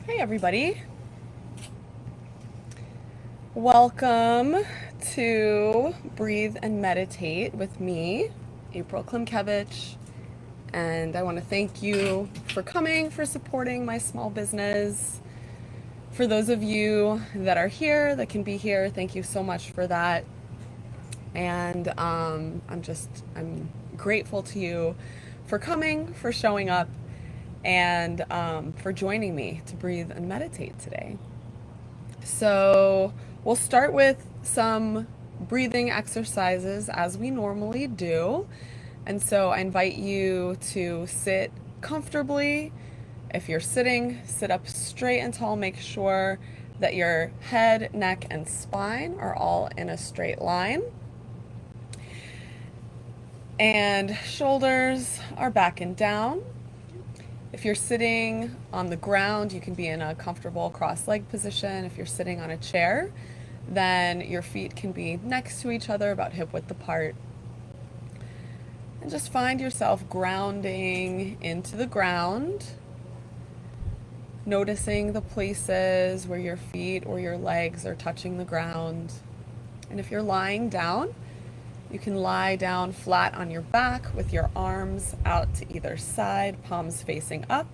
Hey everybody, welcome to Breathe and Meditate with me, April Klimkevich, and I want to thank you for coming, for supporting my small business. For those of you that are here, that can be here, thank you so much for that. And I'm grateful to you for coming, for showing up, and for joining me to breathe and meditate today. So we'll start with some breathing exercises as we normally do. And so I invite you to sit comfortably. If you're sitting, sit up straight and tall. Make sure that your head, neck, and spine are all in a straight line. And shoulders are back and down. If you're sitting on the ground, you can be in a comfortable cross-leg position. If you're sitting on a chair, then your feet can be next to each other, about hip width apart. And just find yourself grounding into the ground, noticing the places where your feet or your legs are touching the ground. And if you're lying down, you can lie down flat on your back with your arms out to either side, palms facing up,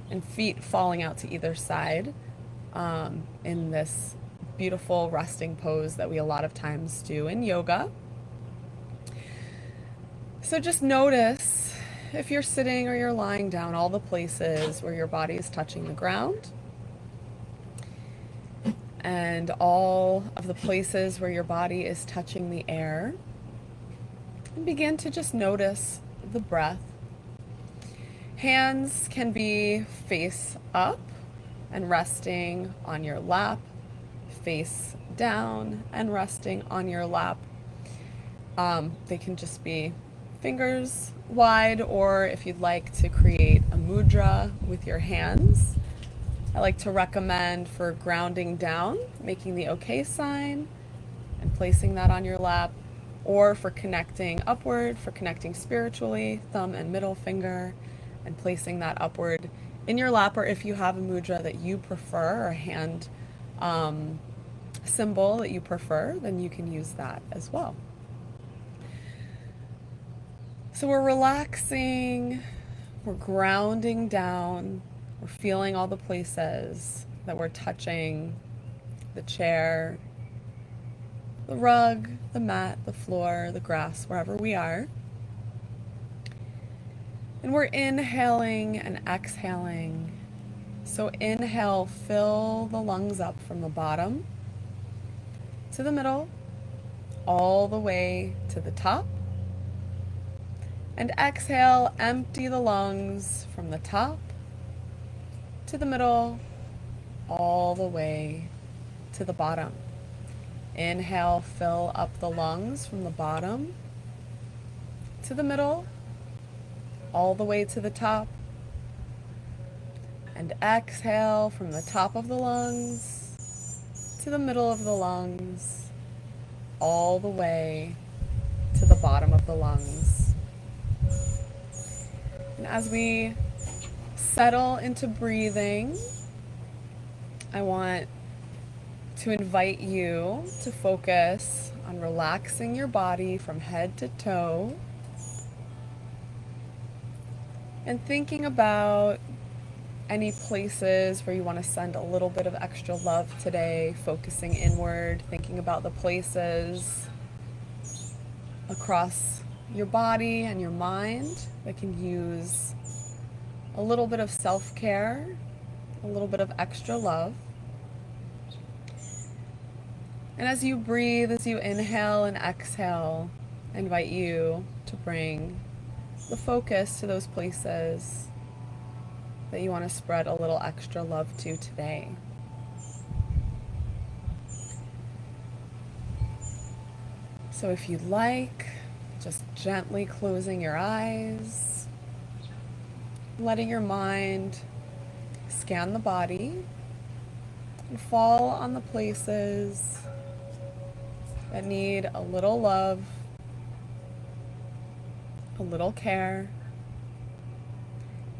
and feet falling out to either side in this beautiful resting pose that we a lot of times do in yoga. So just notice if you're sitting or you're lying down, all the places where your body is touching the ground, and all of the places where your body is touching the air. And begin to just notice the breath. Hands can be face up and resting on your lap, face down and resting on your lap. They can just be fingers wide, or if you'd like to create a mudra with your hands, I like to recommend for grounding down, making the OK sign and placing that on your lap, or for connecting upward, for connecting spiritually, thumb and middle finger, and placing that upward in your lap, or if you have a mudra that you prefer, or a hand symbol that you prefer, then you can use that as well. So we're relaxing, we're grounding down, we're feeling all the places that we're touching: the chair, the rug, the mat, the floor, the grass, wherever we are. And we're inhaling and exhaling. So inhale, fill the lungs up from the bottom to the middle, all the way to the top. And exhale, empty the lungs from the top to the middle, all the way to the bottom. Inhale, fill up the lungs from the bottom to the middle, all the way to the top. And exhale from the top of the lungs to the middle of the lungs, all the way to the bottom of the lungs. And as we settle into breathing, I want to invite you to focus on relaxing your body from head to toe and thinking about any places where you want to send a little bit of extra love today, focusing inward, thinking about the places across your body and your mind that can use a little bit of self-care, a little bit of extra love. And as you breathe, as you inhale and exhale, I invite you to bring the focus to those places that you want to spread a little extra love to today. So if you'd like, just gently closing your eyes, letting your mind scan the body and fall on the places that need a little love, a little care.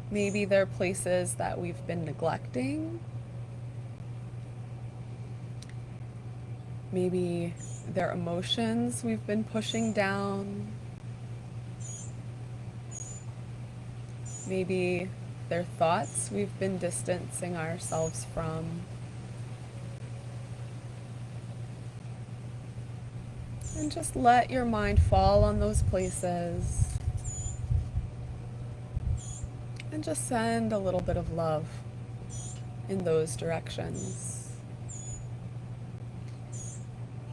Maybe they're places that we've been neglecting Maybe their emotions we've been pushing down. Maybe their thoughts we've been distancing ourselves from. And just let your mind fall on those places. And just send a little bit of love in those directions.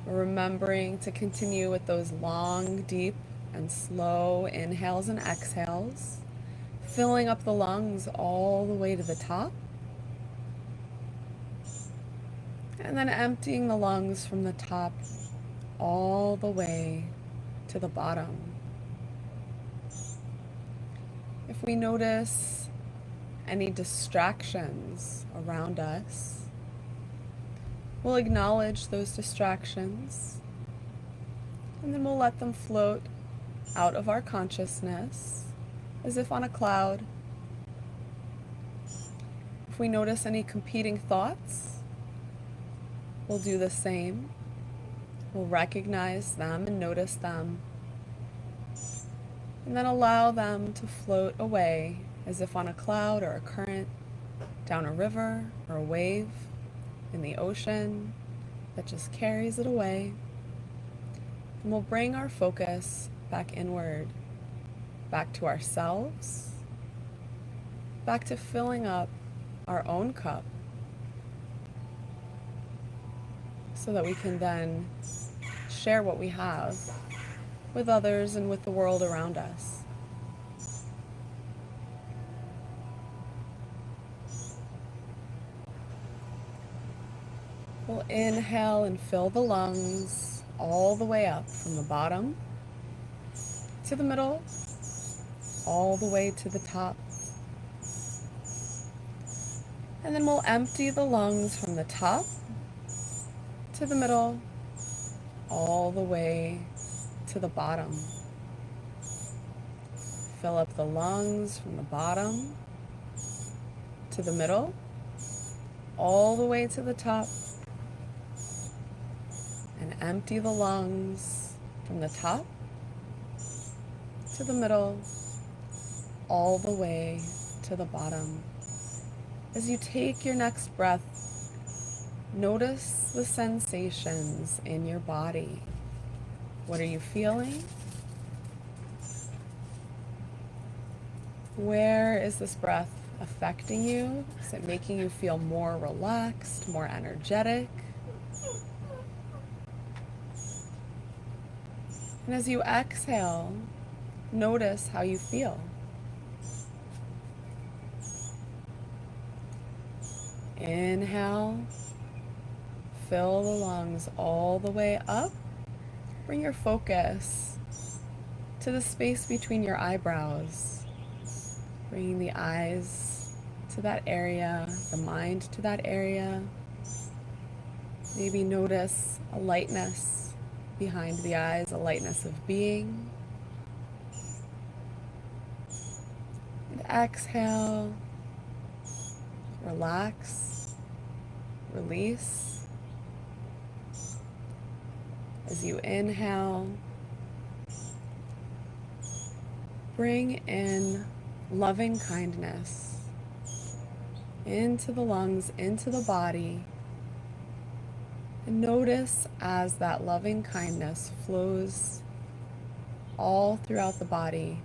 Remembering to continue with those long, deep, and slow inhales and exhales, filling up the lungs all the way to the top, and then emptying the lungs from the top all the way to the bottom. If we notice any distractions around us, we'll acknowledge those distractions, and then we'll let them float out of our consciousness as if on a cloud. If we notice any competing thoughts, we'll do the same. We'll recognize them and notice them, and then allow them to float away as if on a cloud or a current, down a river or a wave in the ocean that just carries it away. And we'll bring our focus back inward, back to ourselves, back to filling up our own cup, so that we can then share what we have with others and with the world around us. We'll inhale and fill the lungs all the way up from the bottom to the middle, all the way to the top. And then we'll empty the lungs from the top to the middle, all the way to the bottom. Fill up the lungs from the bottom to the middle, all the way to the top, and empty the lungs from the top to the middle, all the way to the bottom. As you take your next breath, notice the sensations in your body. What are you feeling? Where is this breath affecting you? Is it making you feel more relaxed, more energetic? And as you exhale, notice how you feel. Inhale, fill the lungs all the way up. Bring your focus to the space between your eyebrows, bringing the eyes to that area, the mind to that area. Maybe notice a lightness behind the eyes, a lightness of being. And exhale, relax, release. As you inhale, bring in loving kindness into the lungs, into the body, and notice as that loving kindness flows all throughout the body,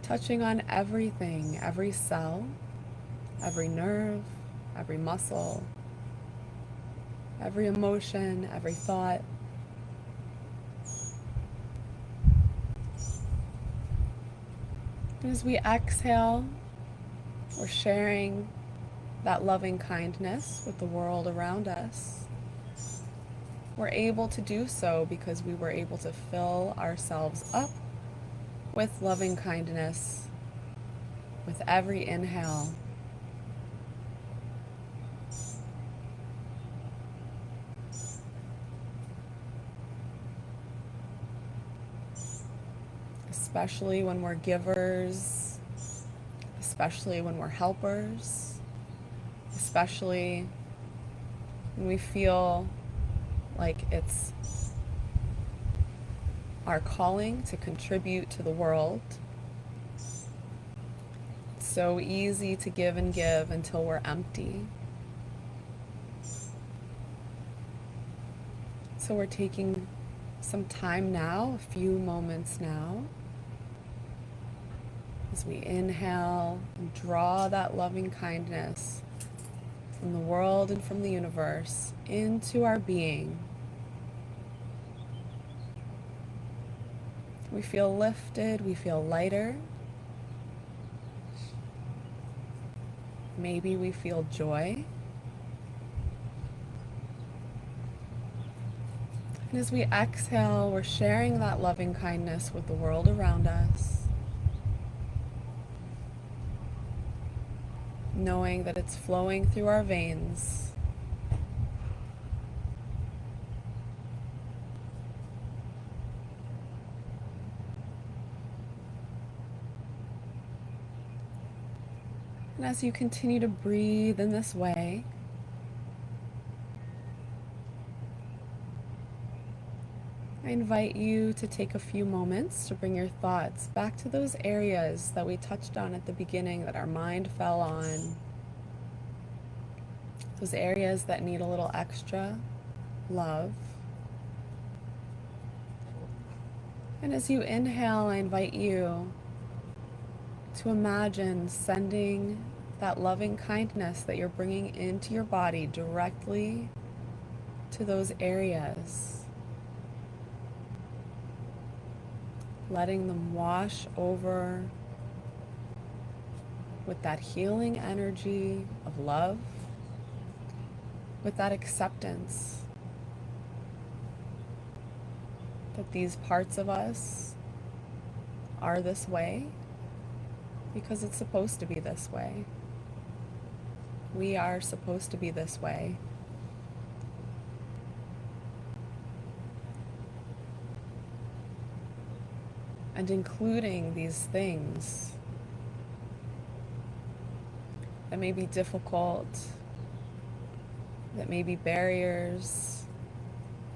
touching on everything, every cell, every nerve, every muscle, every emotion, every thought. And as we exhale, we're sharing that loving kindness with the world around us. We're able to do so because we were able to fill ourselves up with loving kindness with every inhale. Especially when we're givers, especially when we're helpers, especially And we feel like it's our calling to contribute to the world. It's so easy to give and give until we're empty. So we're taking some time now, a few moments now, as we inhale and draw that loving kindness from the world and from the universe into our being. We feel lifted, we feel lighter. Maybe we feel joy. And as we exhale, we're sharing that loving kindness with the world around us, knowing that it's flowing through our veins. And as you continue to breathe in this way, I invite you to take a few moments to bring your thoughts back to those areas that we touched on at the beginning that our mind fell on. Those areas that need a little extra love. And as you inhale, I invite you to imagine sending that loving kindness that you're bringing into your body directly to those areas, letting them wash over with that healing energy of love, with that acceptance that these parts of us are this way because it's supposed to be this way. We are supposed to be this way. And including these things that may be difficult, that may be barriers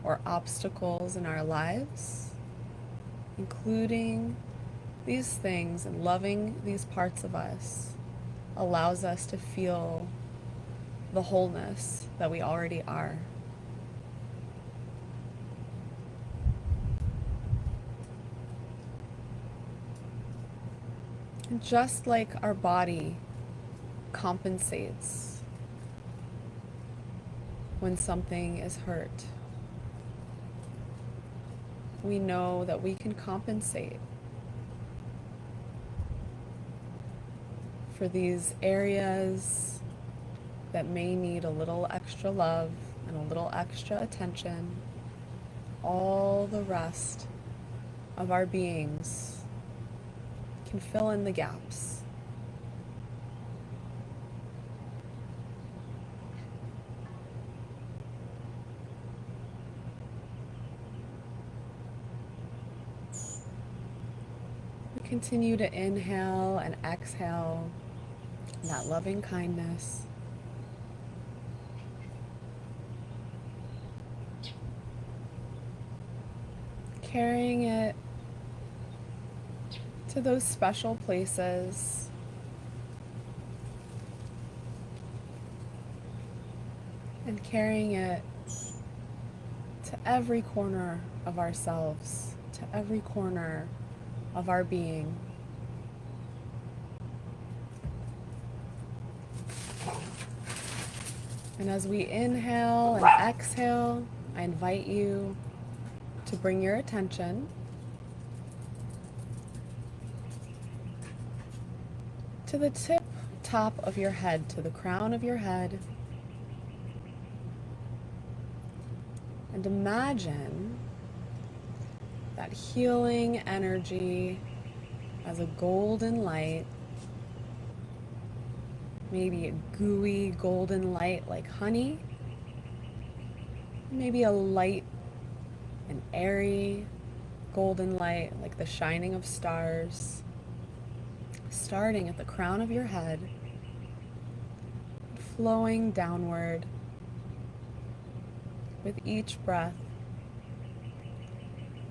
or obstacles in our lives, including these things and loving these parts of us allows us to feel the wholeness that we already are. And just like our body compensates when something is hurt, we know that we can compensate for these areas that may need a little extra love and a little extra attention. All the rest of our beings can fill in the gaps. We continue to inhale and exhale that loving kindness. Carrying it to those special places and carrying it to every corner of ourselves, to every corner of our being. And as we inhale and exhale, I invite you to bring your attention to the top of your head, to the crown of your head. And imagine that healing energy as a golden light, maybe a gooey golden light like honey, maybe a light and airy golden light like the shining of stars, starting at the crown of your head, flowing downward with each breath,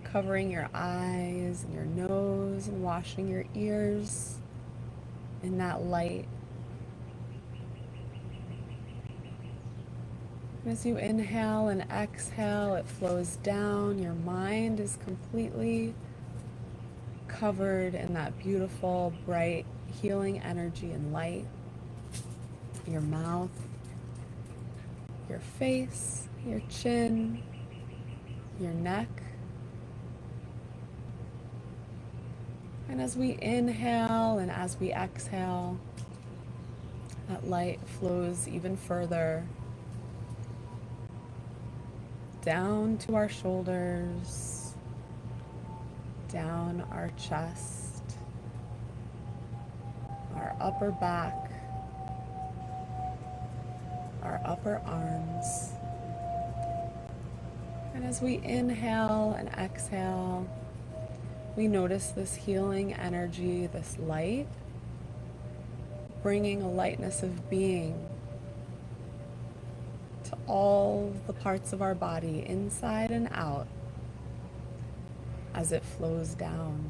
covering your eyes and your nose and washing your ears in that light. As you inhale and exhale, it flows down. Your mind is completely covered in that beautiful, bright, healing energy and light. Your mouth, your face, your chin, your neck. And as we inhale and as we exhale, that light flows even further down to our shoulders, down our chest, our upper back, our upper arms. And as we inhale and exhale, we notice this healing energy, this light, bringing a lightness of being to all the parts of our body, inside and out, as it flows down.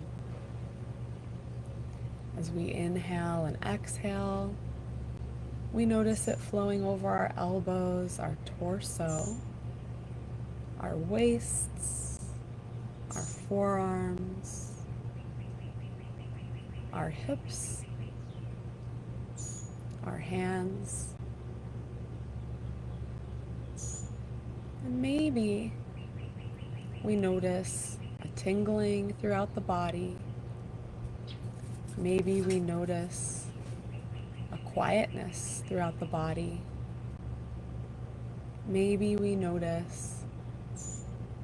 As we inhale and exhale, we notice it flowing over our elbows, our torso, our waists, our forearms, our hips, our hands. And maybe we notice a tingling throughout the body. Maybe we notice a quietness throughout the body. Maybe we notice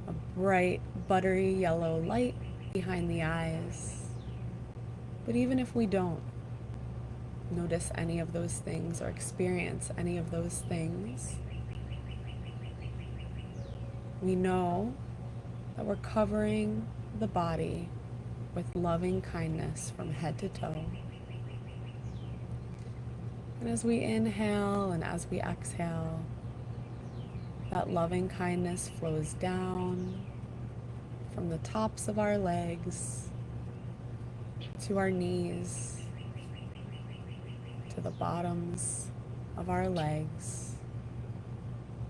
a bright, buttery yellow light behind the eyes. But even if we don't notice any of those things or experience any of those things, we know that we're covering the body with loving kindness from head to toe. And as we inhale and as we exhale, that loving kindness flows down from the tops of our legs to our knees, to the bottoms of our legs,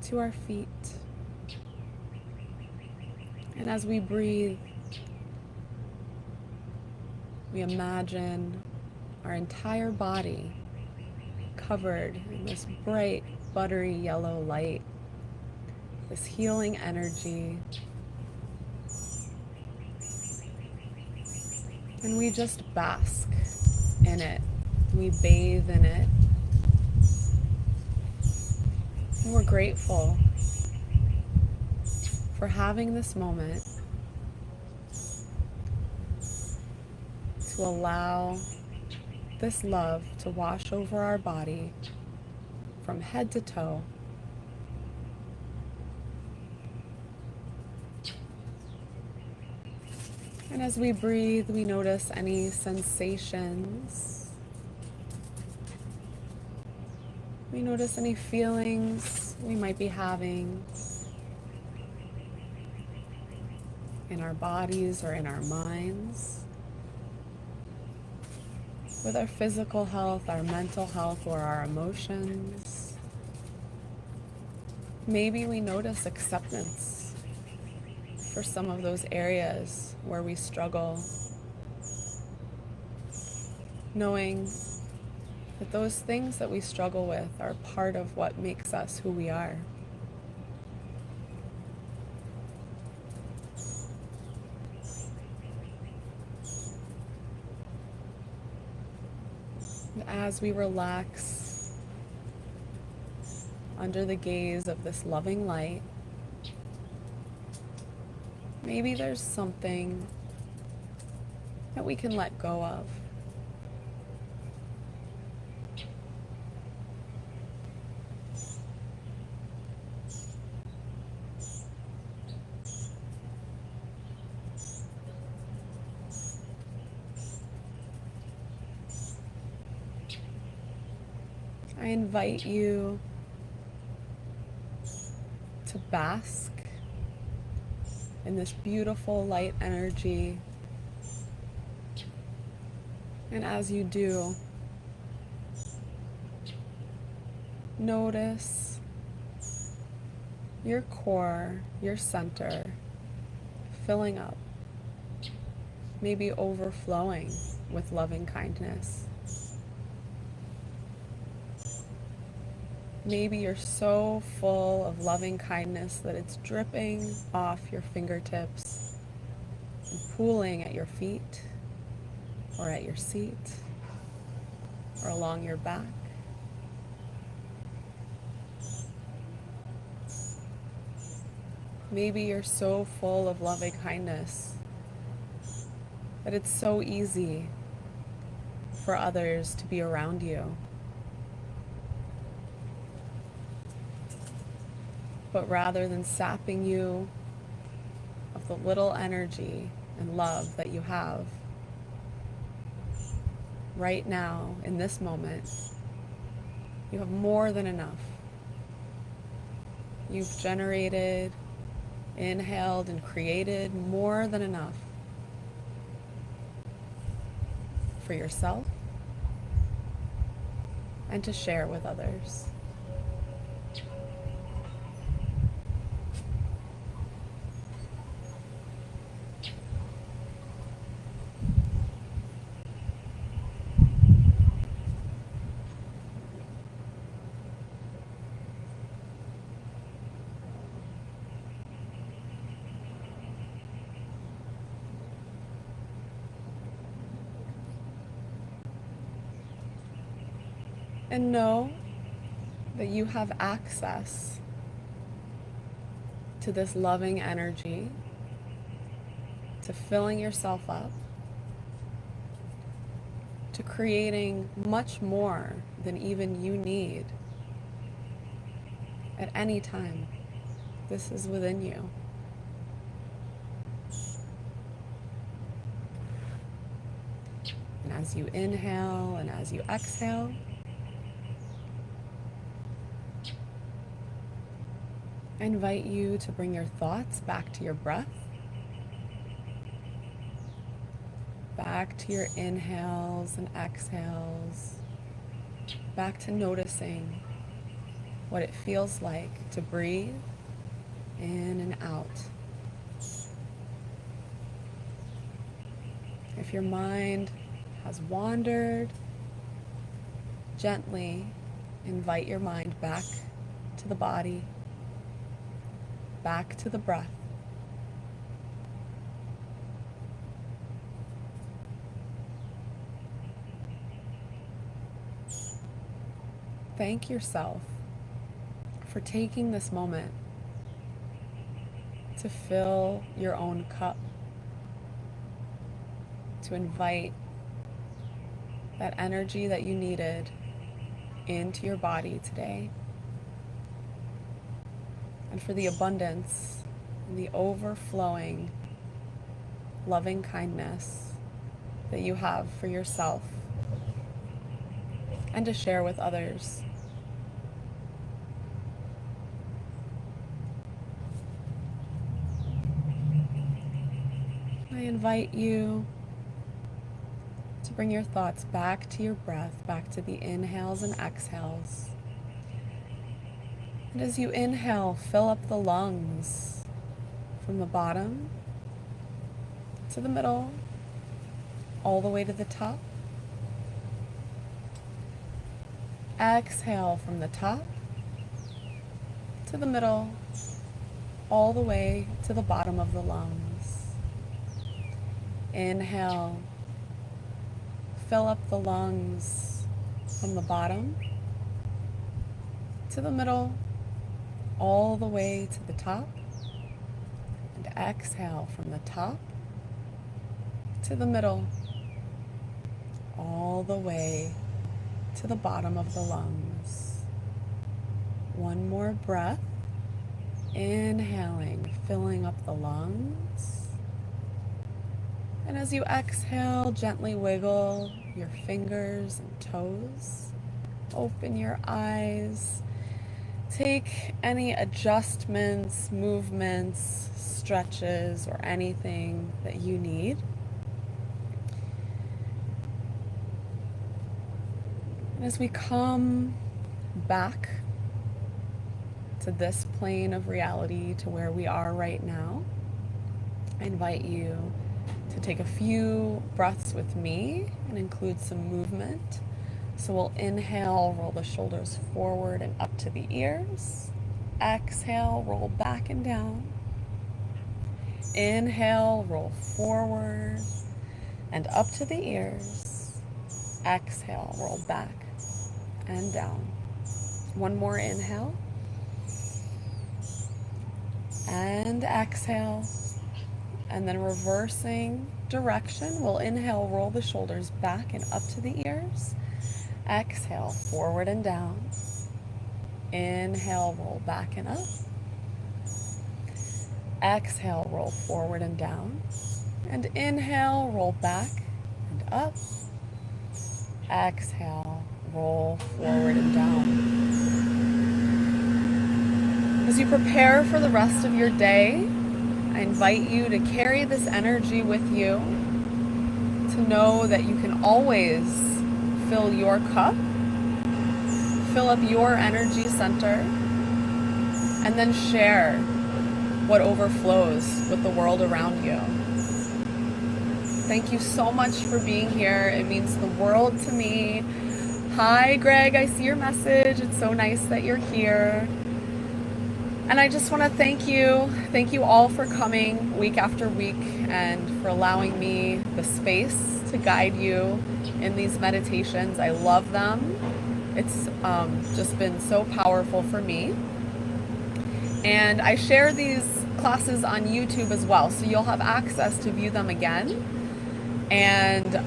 to our feet. And as we breathe, we imagine our entire body covered in this bright, buttery yellow light, this healing energy. And we just bask in it. We bathe in it. And we're grateful for having this moment to allow this love to wash over our body from head to toe. And as we breathe, we notice any sensations. We notice any feelings we might be having in our bodies or in our minds, with our physical health, our mental health, or our emotions. Maybe we notice acceptance for some of those areas where we struggle, knowing that those things that we struggle with are part of what makes us who we are. As we relax under the gaze of this loving light, maybe there's something that we can let go of. I invite you to bask in this beautiful light energy. And as you do, notice your core, your center, filling up, maybe overflowing with loving kindness. Maybe you're so full of loving kindness that it's dripping off your fingertips and pooling at your feet or at your seat or along your back. Maybe you're so full of loving kindness that it's so easy for others to be around you. But rather than sapping you of the little energy and love that you have right now, in this moment, you have more than enough. You've generated, inhaled, and created more than enough for yourself and to share with others. And know that you have access to this loving energy, to filling yourself up, to creating much more than even you need at any time. This is within you. And as you inhale and as you exhale, I invite you to bring your thoughts back to your breath, back to your inhales and exhales, back to noticing what it feels like to breathe in and out. If your mind has wandered, gently invite your mind back to the body, back to the breath. Thank yourself for taking this moment to fill your own cup, to invite that energy that you needed into your body today, and for the abundance and the overflowing loving kindness that you have for yourself and to share with others. I invite you to bring your thoughts back to your breath, back to the inhales and exhales. And as you inhale, fill up the lungs from the bottom to the middle, all the way to the top. Exhale from the top to the middle, all the way to the bottom of the lungs. Inhale, fill up the lungs from the bottom to the middle, all the way to the top. And exhale from the top to the middle, all the way to the bottom of the lungs. One more breath, inhaling, filling up the lungs. And as you exhale, gently wiggle your fingers and toes. Open your eyes take any adjustments, movements, stretches, or anything that you need. And as we come back to this plane of reality, to where we are right now, I invite you to take a few breaths with me and include some movement. So we'll inhale, roll the shoulders forward and up to the ears. Exhale, roll back and down. Inhale, roll forward and up to the ears. Exhale, roll back and down. One more inhale. And exhale. And then reversing direction, we'll inhale, roll the shoulders back and up to the ears. Exhale, forward and down. Inhale, roll back and up. Exhale, roll forward and down. And inhale, roll back and up. Exhale, roll forward and down. As you prepare for the rest of your day, I invite you to carry this energy with you, to know that you can always fill your cup, fill up your energy center, and then share what overflows with the world around you. Thank you so much for being here. It means the world to me. Hi, Greg, I see your message. It's so nice that you're here. And I just want to thank you all for coming week after week and for allowing me the space to guide you in these meditations. I love them. It's just been so powerful for me. And I share these classes on YouTube as well, so you'll have access to view them again. And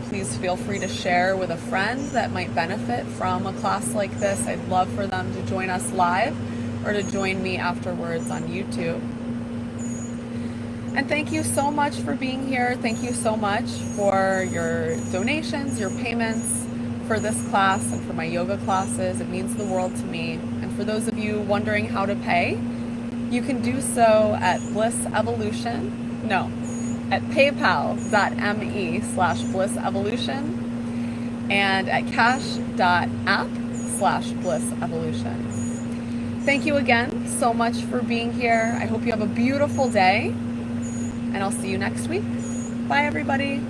please feel free to share with a friend that might benefit from a class like this. I'd love for them to join us live or to join me afterwards on YouTube. And thank you so much for being here. Thank you so much for your donations, your payments for this class and for my yoga classes. It means the world to me. And for those of you wondering how to pay, you can do so at at paypal.me/blissevolution and at cash.app/blissevolution. Thank you again so much for being here. I hope you have a beautiful day, and I'll see you next week. Bye, everybody.